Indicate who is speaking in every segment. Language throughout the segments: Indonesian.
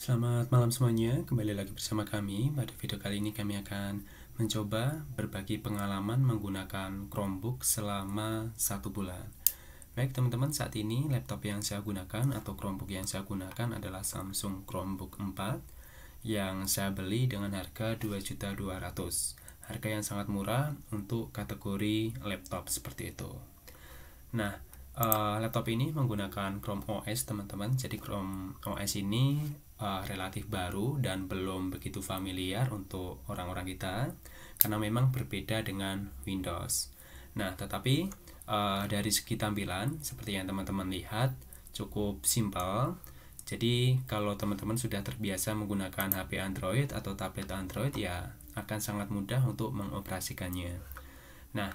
Speaker 1: Selamat malam semuanya, kembali lagi bersama kami. Pada video kali ini kami akan mencoba berbagi pengalaman menggunakan Chromebook selama 1 bulan. Baik teman-teman, saat ini laptop yang saya gunakan atau Chromebook yang saya gunakan adalah Samsung Chromebook 4 yang saya beli dengan harga 2.200.000. Harga yang sangat murah untuk kategori laptop seperti itu. Nah, laptop ini menggunakan Chrome OS teman-teman. Jadi Chrome OS ini relatif baru dan belum begitu familiar untuk orang-orang kita karena memang berbeda dengan Windows. Nah, tetapi dari segi tampilan seperti yang teman-teman lihat cukup simpel. Jadi kalau teman-teman sudah terbiasa menggunakan HP Android atau tablet Android, ya akan sangat mudah untuk mengoperasikannya. Nah,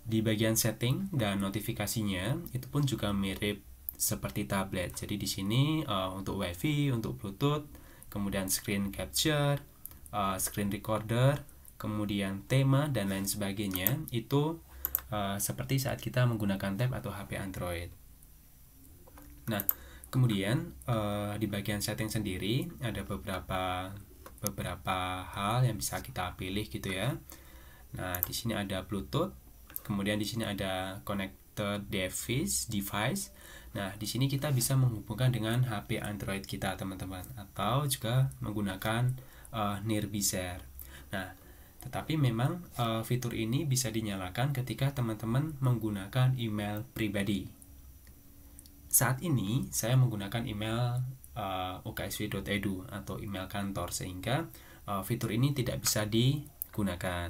Speaker 1: di bagian setting dan notifikasinya itu pun juga mirip seperti tablet. Jadi di sini untuk WiFi, untuk Bluetooth, kemudian screen capture, screen recorder, kemudian tema dan lain sebagainya itu seperti saat kita menggunakan tab atau HP Android. Nah, kemudian di bagian setting sendiri ada beberapa hal yang bisa kita pilih gitu ya. Nah, di sini ada Bluetooth, kemudian di sini ada connected device. Nah, di sini kita bisa menghubungkan dengan HP Android kita, teman-teman, atau juga menggunakan Nearby Share. Nah, tetapi memang fitur ini bisa dinyalakan ketika teman-teman menggunakan email pribadi. Saat ini saya menggunakan email uksw.edu atau email kantor, sehingga fitur ini tidak bisa digunakan.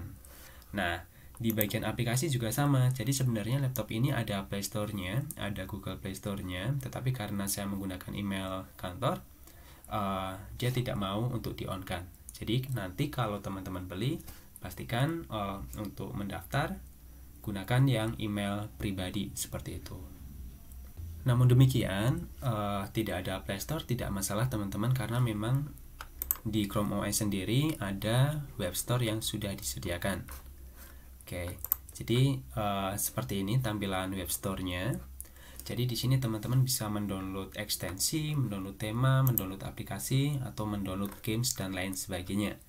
Speaker 1: Nah, di bagian aplikasi juga sama. Jadi sebenarnya laptop ini ada Play Store-nya, ada Google Play Store-nya, tetapi karena saya menggunakan email kantor, dia tidak mau untuk di-on-kan. Jadi nanti kalau teman-teman beli, pastikan untuk mendaftar gunakan yang email pribadi seperti itu. Namun demikian, tidak ada Play Store, tidak masalah teman-teman, karena memang di Chrome OS sendiri ada web store yang sudah disediakan. Oke, jadi seperti ini tampilan web store-nya. Jadi di sini teman-teman bisa mendownload ekstensi, mendownload tema, mendownload aplikasi, atau mendownload games dan lain sebagainya.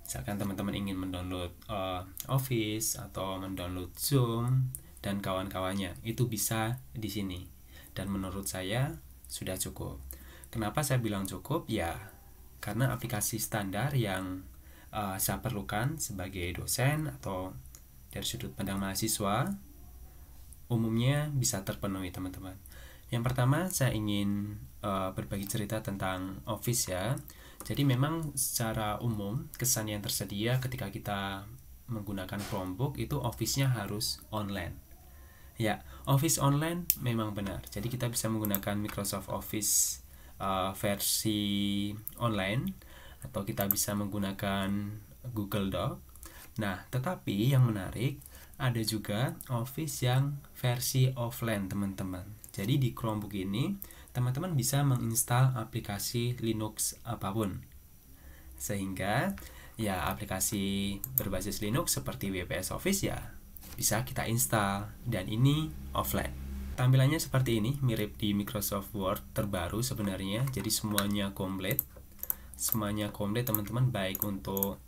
Speaker 1: Misalkan teman-teman ingin mendownload Office atau mendownload Zoom dan kawan-kawannya, itu bisa di sini. Dan menurut saya sudah cukup. Kenapa saya bilang cukup? Ya, karena aplikasi standar yang saya perlukan sebagai dosen atau dari sudut pandang mahasiswa umumnya bisa terpenuhi, teman-teman. Yang pertama, saya ingin berbagi cerita tentang Office ya. Jadi memang secara umum kesan yang tersedia ketika kita menggunakan Chromebook itu Office-nya harus online. Ya, Office online memang benar. Jadi kita bisa menggunakan Microsoft Office versi online, atau kita bisa menggunakan Google Doc. Nah, tetapi yang menarik ada juga Office yang versi offline, teman-teman. Jadi di Chromebook ini teman-teman bisa menginstal aplikasi Linux apapun, sehingga ya aplikasi berbasis Linux seperti WPS Office ya bisa kita install, dan ini offline. Tampilannya seperti ini, mirip di Microsoft Word terbaru sebenarnya. Jadi semuanya komplit teman-teman, baik untuk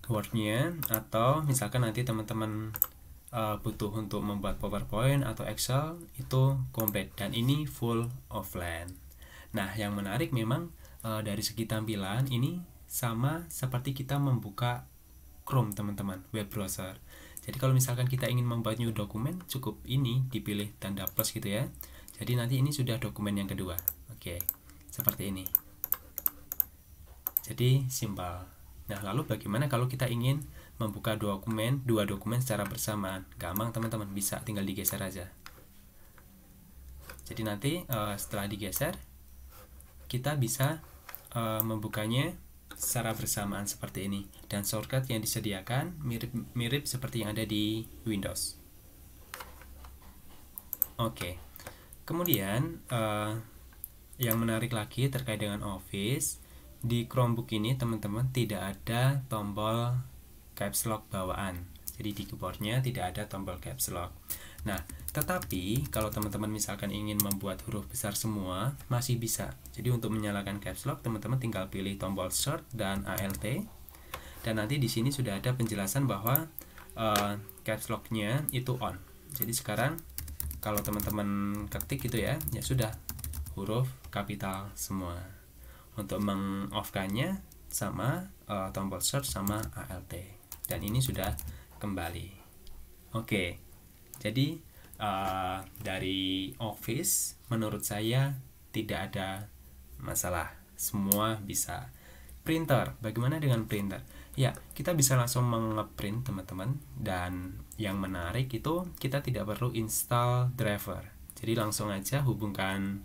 Speaker 1: Word-nya, atau misalkan nanti teman-teman butuh untuk membuat PowerPoint atau Excel, itu komplit, dan ini full offline. Nah, yang menarik memang dari segi tampilan ini sama seperti kita membuka Chrome, teman-teman, web browser. Jadi kalau misalkan kita ingin membuat new dokumen, cukup ini dipilih tanda plus gitu ya. Jadi nanti ini sudah dokumen yang kedua. Oke, seperti ini. Jadi simpel. Nah, lalu bagaimana kalau kita ingin membuka dua dokumen secara bersamaan? Gampang, teman-teman, bisa tinggal digeser aja. Jadi nanti setelah digeser, kita bisa membukanya secara bersamaan seperti ini. Dan shortcut yang disediakan mirip seperti yang ada di Windows. Oke. Kemudian yang menarik lagi terkait dengan Office, di Chromebook ini teman-teman tidak ada tombol caps lock bawaan. Jadi di keyboardnya tidak ada tombol caps lock. Nah, tetapi kalau teman-teman misalkan ingin membuat huruf besar semua, masih bisa. Jadi untuk menyalakan caps lock, teman-teman tinggal pilih tombol Shift dan Alt. Dan nanti di sini sudah ada penjelasan bahwa caps lock-nya itu on. Jadi sekarang kalau teman-teman ketik gitu ya, ya sudah huruf kapital semua. Untuk meng-off-kannya sama tombol Shift sama Alt. Dan ini sudah kembali. Oke. Jadi dari Office menurut saya tidak ada masalah, semua bisa. Printer, bagaimana dengan printer? Ya, kita bisa langsung nge-print teman-teman, dan yang menarik itu kita tidak perlu install driver. Jadi langsung aja hubungkan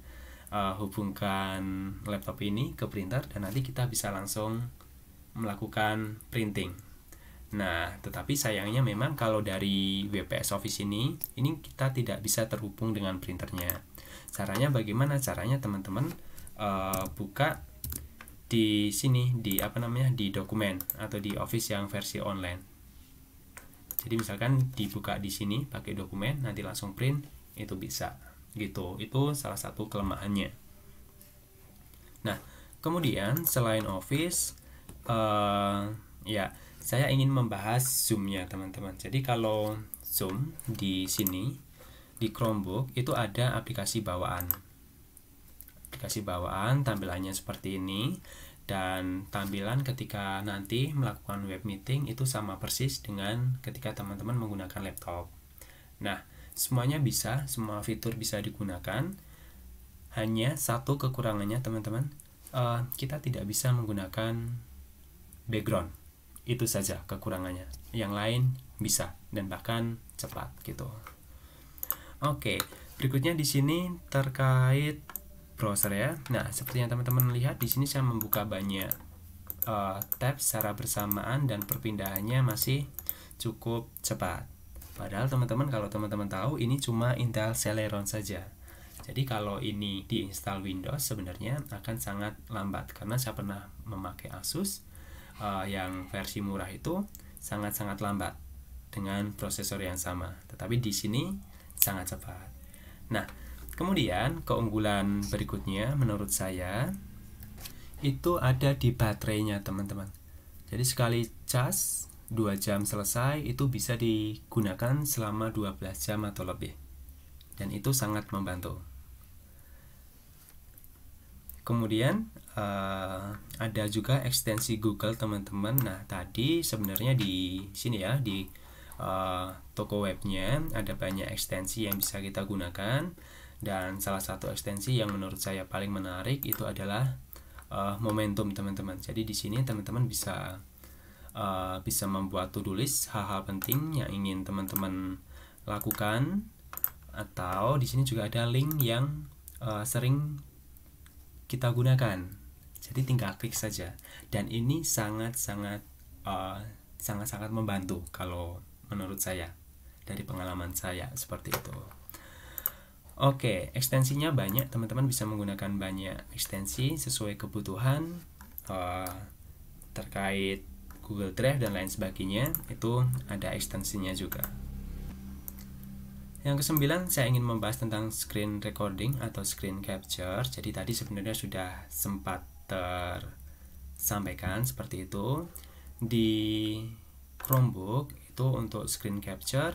Speaker 1: laptop ini ke printer dan nanti kita bisa langsung melakukan printing. Nah, tetapi sayangnya memang kalau dari WPS Office ini kita tidak bisa terhubung dengan printernya. Caranya bagaimana? Caranya teman-teman buka di sini di di dokumen atau di Office yang versi online. Jadi misalkan dibuka di sini pakai dokumen, nanti langsung print, itu bisa. Gitu. Itu salah satu kelemahannya. Nah, kemudian selain Office ya, saya ingin membahas Zoom-nya teman-teman. Jadi kalau Zoom di sini di Chromebook itu ada aplikasi bawaan. Aplikasi bawaan tampilannya seperti ini, dan tampilan ketika nanti melakukan web meeting itu sama persis dengan ketika teman-teman menggunakan laptop. Nah, semuanya bisa, semua fitur bisa digunakan. Hanya satu kekurangannya teman-teman, kita tidak bisa menggunakan background. Itu saja kekurangannya. Yang lain bisa dan bahkan cepat gitu. Oke, berikutnya di sini terkait browser ya. Nah, seperti yang teman-teman lihat di sini saya membuka banyak tab secara bersamaan dan perpindahannya masih cukup cepat. Padahal teman-teman, kalau teman-teman tahu ini cuma Intel Celeron saja. Jadi kalau ini diinstal Windows sebenarnya akan sangat lambat, karena saya pernah memakai Asus yang versi murah itu sangat-sangat lambat dengan prosesor yang sama, tetapi di sini sangat cepat. Nah, kemudian keunggulan berikutnya menurut saya itu ada di baterainya teman-teman. Jadi sekali cas 2 jam selesai, itu bisa digunakan selama 12 jam atau lebih, dan itu sangat membantu. Kemudian ada juga ekstensi Google teman-teman. Nah, tadi sebenarnya di sini ya, di toko webnya ada banyak ekstensi yang bisa kita gunakan, dan salah satu ekstensi yang menurut saya paling menarik itu adalah Momentum teman-teman. Jadi di sini teman-teman bisa membuat to-do list hal-hal penting yang ingin teman-teman lakukan, atau di sini juga ada link yang sering kita gunakan. Jadi tinggal klik saja, dan ini sangat-sangat membantu kalau menurut saya, dari pengalaman saya seperti itu. Oke, ekstensinya banyak, teman-teman bisa menggunakan banyak ekstensi sesuai kebutuhan terkait Google Drive dan lain sebagainya. Itu ada ekstensinya juga. Yang ke-9, saya ingin membahas tentang screen recording atau screen capture. Jadi tadi sebenarnya sudah sempat tersampaikan seperti itu. Di Chromebook itu untuk screen capture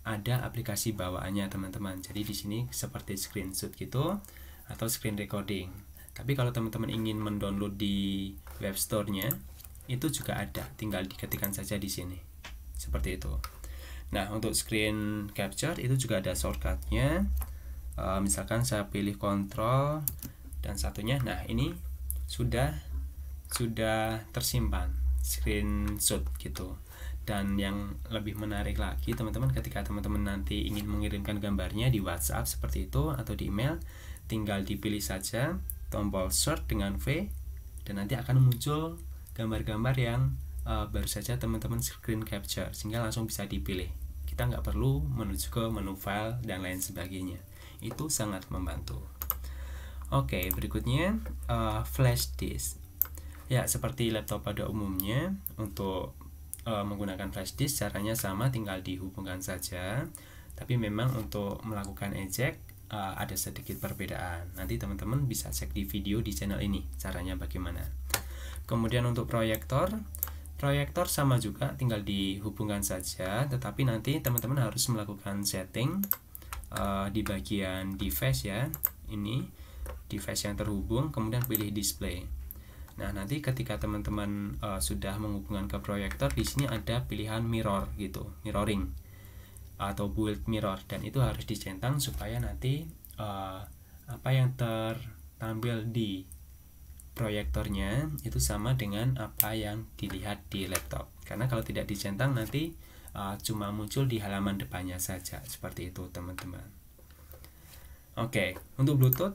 Speaker 1: ada aplikasi bawaannya teman-teman. Jadi di sini seperti screenshot gitu atau screen recording. Tapi kalau teman-teman ingin mendownload di web store-nya, itu juga ada, tinggal diketikkan saja di sini. Seperti itu. Nah, untuk screen capture itu juga ada shortcut-nya. Misalkan saya pilih Ctrl dan satunya. Nah, ini sudah tersimpan screenshot gitu. Dan yang lebih menarik lagi teman-teman, ketika teman-teman nanti ingin mengirimkan gambarnya di WhatsApp seperti itu atau di email, tinggal dipilih saja tombol search dengan V, dan nanti akan muncul gambar-gambar yang baru saja teman-teman screen capture, sehingga langsung bisa dipilih. Kita nggak perlu menuju ke menu file dan lain sebagainya. Itu sangat membantu. Oke, berikutnya flash disk. Ya, seperti laptop pada umumnya, untuk menggunakan flash disk caranya sama, tinggal dihubungkan saja Tapi memang untuk melakukan eject ada sedikit perbedaan. Nanti teman-teman bisa cek di video di channel ini caranya bagaimana. Kemudian untuk proyektor sama juga, tinggal dihubungkan saja, tetapi nanti teman-teman harus melakukan setting di bagian device ya. Ini device yang terhubung, kemudian pilih display. Nah, nanti ketika teman-teman sudah menghubungkan ke proyektor, di sini ada pilihan mirror gitu, mirroring atau build mirror, dan itu harus dicentang supaya nanti apa yang tertampil di proyektornya itu sama dengan apa yang dilihat di laptop. Karena kalau tidak dicentang nanti cuma muncul di halaman depannya saja, seperti itu teman-teman. Oke, untuk Bluetooth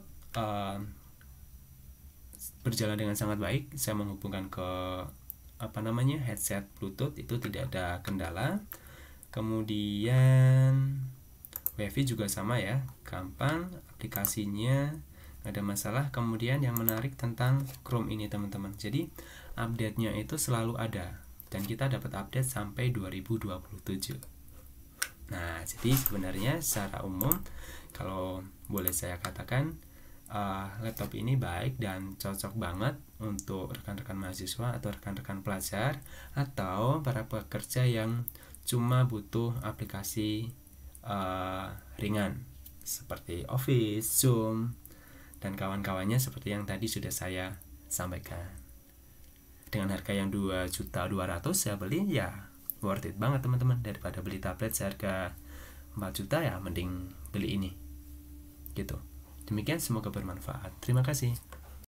Speaker 1: berjalan dengan sangat baik. Saya menghubungkan ke headset Bluetooth, itu tidak ada kendala. Kemudian WiFi juga sama ya, gampang, aplikasinya nggak ada masalah. Kemudian yang menarik tentang Chrome ini teman-teman, jadi update-nya itu selalu ada, dan kita dapat update sampai 2027. Nah, jadi sebenarnya secara umum kalau boleh saya katakan laptop ini baik dan cocok banget untuk rekan-rekan mahasiswa atau rekan-rekan pelajar atau para pekerja yang cuma butuh aplikasi ringan seperti Office, Zoom, dan kawan-kawannya seperti yang tadi sudah saya sampaikan. Dengan harga yang 2.200.000 saya beli, ya worth it banget teman-teman. Daripada beli tablet seharga 4 juta, ya mending beli ini gitu. Demikian, semoga bermanfaat. Terima kasih.